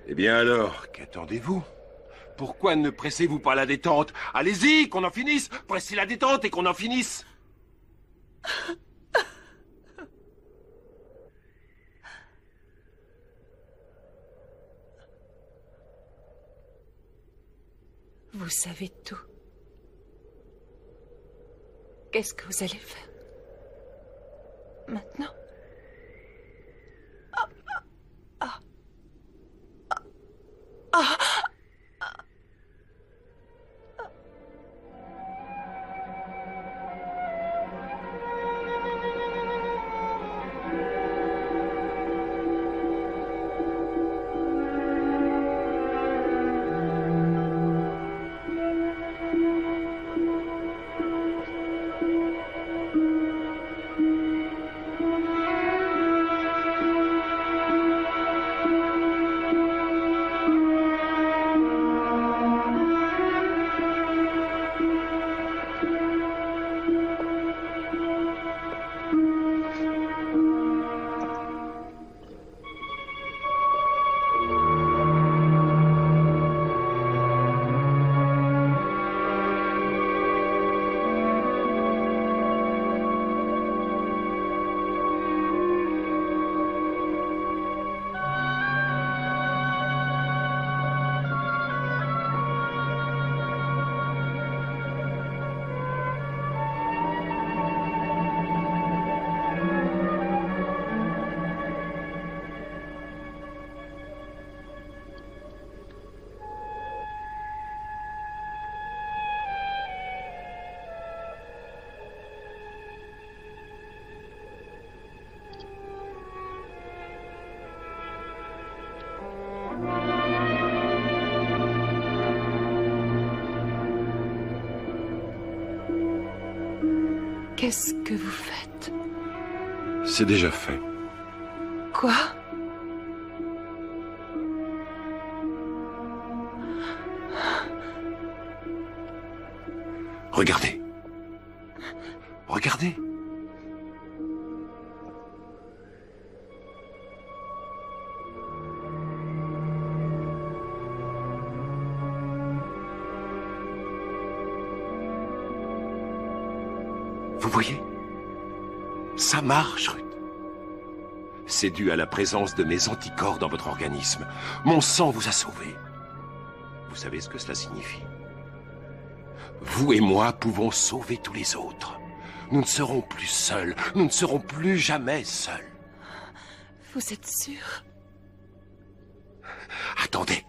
Eh bien alors, qu'attendez-vous? Pourquoi ne pressez-vous pas la détente? Allez-y, qu'on en finisse! Pressez la détente et qu'on en finisse! Vous savez tout. Qu'est-ce que vous allez faire maintenant? Qu'est-ce que vous faites? C'est déjà fait. Quoi? Regardez. Regardez. Vous voyez? Ça marche, Ruth. C'est dû à la présence de mes anticorps dans votre organisme. Mon sang vous a sauvé. Vous savez ce que cela signifie? Vous et moi pouvons sauver tous les autres. Nous ne serons plus seuls. Nous ne serons plus jamais seuls. Vous êtes sûr? Attendez.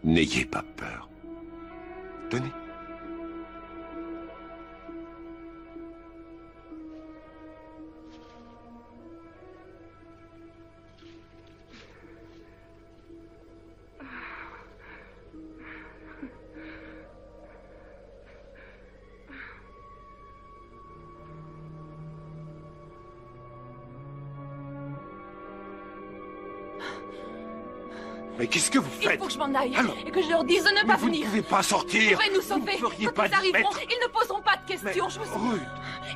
N'ayez pas peur. Tenez. Mais qu'est-ce que vous faites? Il faut que je m'en aille Alors, et que je leur dise de ne pas venir. Vous ne pouvez pas sortir. Vous pouvez nous sauver. Vous ne feriez Quand pas ils arriveront, mettre... ils ne poseront pas de questions. Ruth.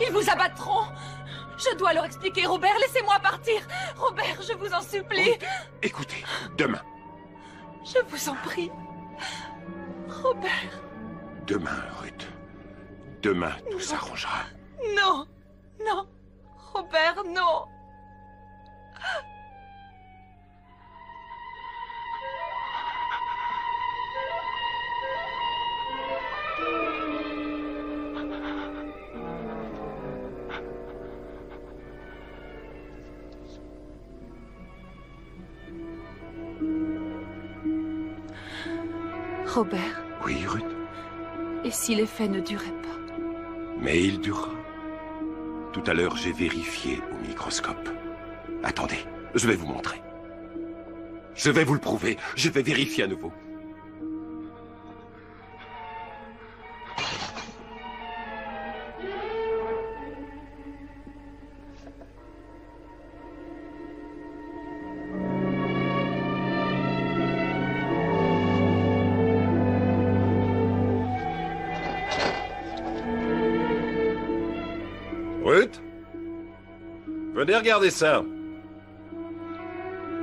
Ils vous abattront. Je dois leur expliquer, Robert. Laissez-moi partir. Robert, je vous en supplie. Ruth, écoutez, demain. Je vous en prie. Robert. Demain, Ruth. Demain, tout s'arrangera. Non. Non. Robert, non. Robert. Oui, Ruth. Et si l'effet ne durait pas? Mais il durera. Tout à l'heure, j'ai vérifié au microscope. Attendez, je vais vous montrer. Je vais vous le prouver. Je vais vérifier à nouveau. Ruth, venez regarder ça.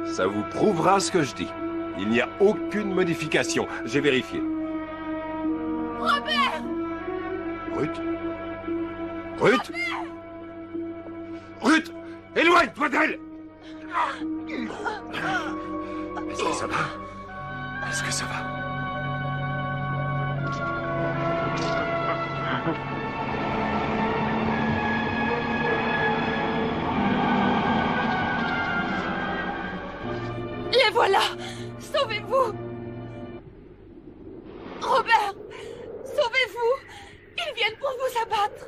Ça vous prouvera ce que je dis. Il n'y a aucune modification. J'ai vérifié. Robert! Ruth? Ruth? Ruth! Éloigne-toi d'elle! Est-ce que ça va? Est-ce que ça va? Les voilà! Sauvez-vous! Robert! Sauvez-vous! Ils viennent pour vous abattre!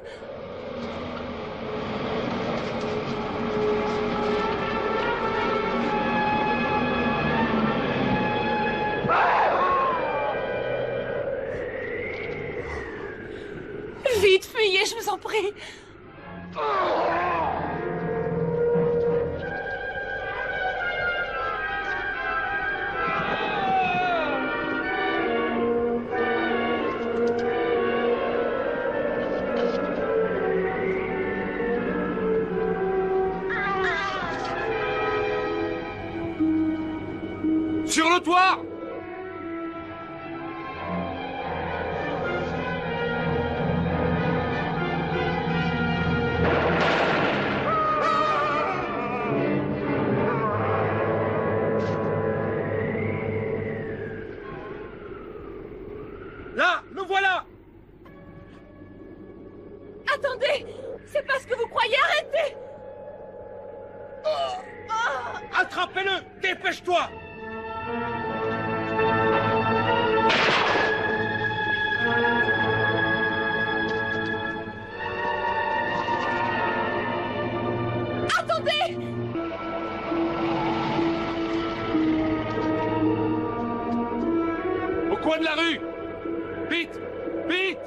Vite, fuyez, je vous en prie! Sur le toit! Là, le voilà! Attendez! C'est pas ce que vous croyez, arrêtez! Attrapez-le! Dépêche-toi! Attendez! Au coin de la rue! Vite! Vite!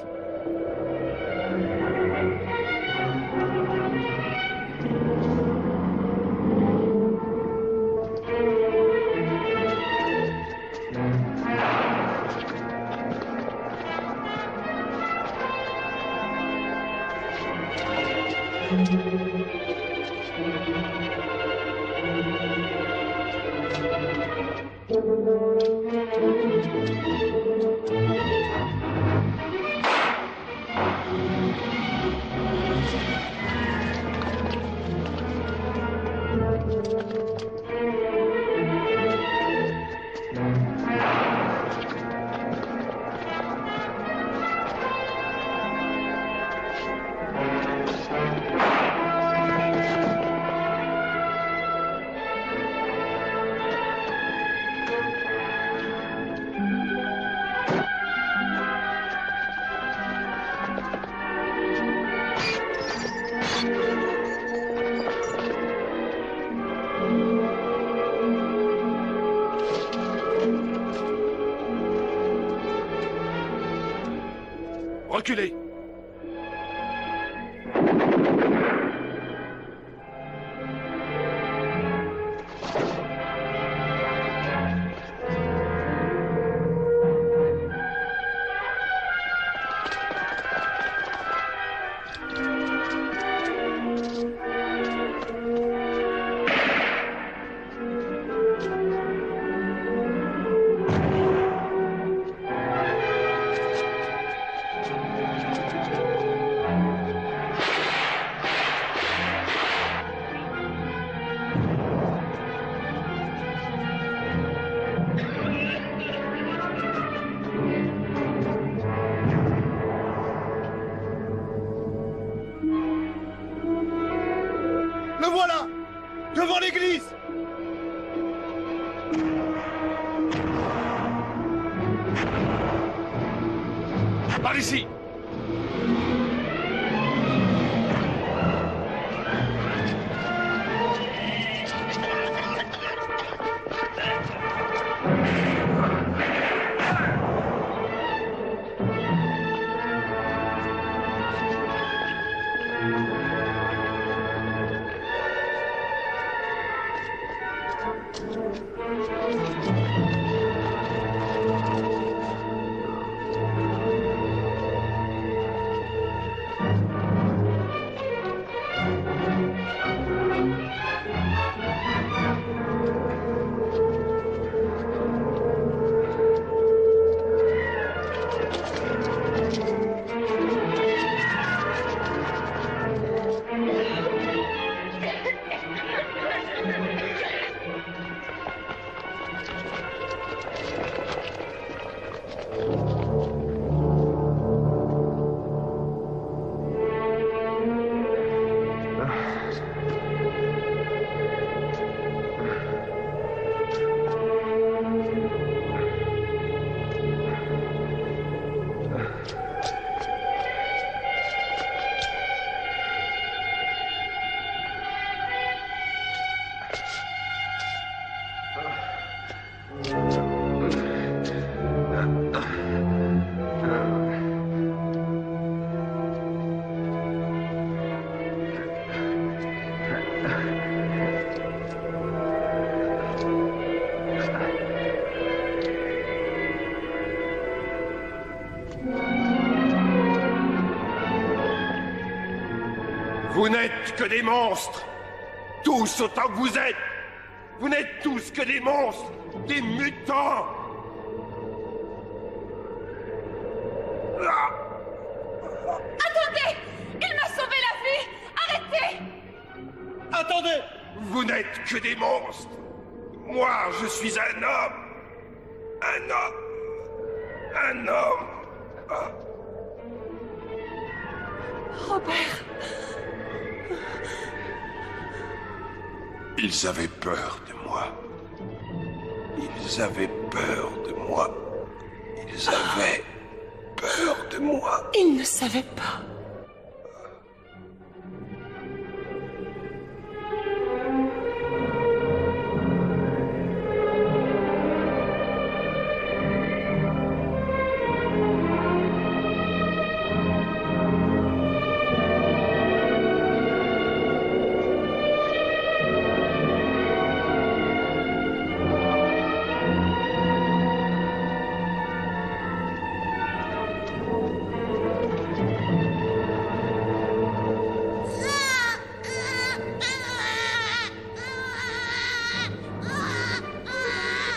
Reculez! Par ici! Vous n'êtes que des monstres! Tous autant que vous êtes! Vous n'êtes tous que des monstres! Des mutants! Attendez! Il m'a sauvé la vie! Arrêtez! Attendez! Vous n'êtes que des monstres! Moi, je suis un homme! Un homme! Un homme! Robert! Ils avaient peur de moi. Ils avaient peur de moi. Ils avaient peur de moi. Il ne savait pas.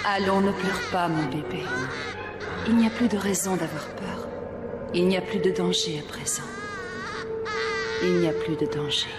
Allons, ne pleure pas, mon bébé. Il n'y a plus de raison d'avoir peur. Il n'y a plus de danger à présent. Il n'y a plus de danger.